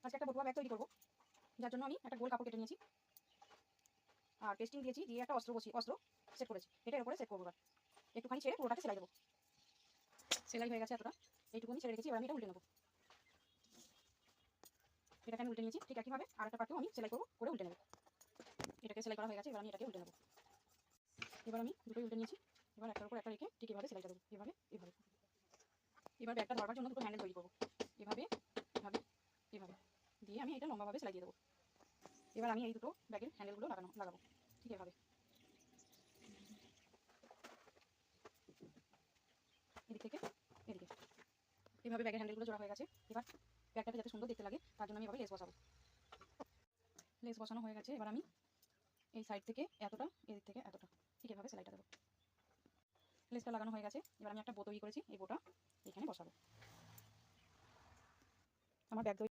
আজকে একটা বটুয়া ব্যাগ তৈরি করবো, যার জন্য আমি একটা গোল কাপড় কেটে নিয়েছি আর পেস্টিং দিয়েছি, দিয়ে একটা অস্ত্র সেট করেছি। এটা এর উপরে সেট করবো। এবার একটুখানি ছেড়ে পুরোটাকে সেলাই দেবো। সেলাই হয়ে গেছে এতটা, এইটুকুনি ছেড়ে রেখেছি। এবার আমি এটা উল্টে নেবো। এটাকে আমি উল্টে নিয়েছি। ঠিক একইভাবে আরেকটা পার্টও আমি সেলাই করবো, করে উল্টে নেবো। এটাকে সেলাই করা হয়ে গেছে, এবার আমি এটাকে উল্টে নেবো। এবার আমি দুটোই উল্টে নিয়েছি। এবার একটার উপর একটা রেখে ঠিক এভাবে সেলাইটা দেবো, এভাবে এভাবে। এবার ব্যাগটা ধরবার জন্য দুটো হ্যান্ডেল তৈরি করবো, এভাবে এভাবে এভাবে দিয়ে আমি এটা লম্বাভাবে সেলাই দিয়ে দেবো। এবার আমি এই দুটো ব্যাগের হ্যান্ডেলগুলো লাগাবো ঠিক এভাবে, এদিক থেকে এদিকে। এভাবে ব্যাগের হ্যান্ডেলগুলো জোড়া হয়ে গেছে। এবার ব্যাগটাকে যাতে সুন্দর দেখতে লাগে তার জন্য আমি এভাবে লেস বসাবো। লেস বসানো হয়ে গেছে। এবার আমি এই সাইড থেকে এতটা, এদিক থেকে এতটা, ঠিক এভাবে সেলাইটা দেবো। লেসটা লাগানো হয়ে গেছে। এবার আমি একটা বো তৈরি করেছি, এই বোটা এখানে বসাবো। আমার ব্যাগ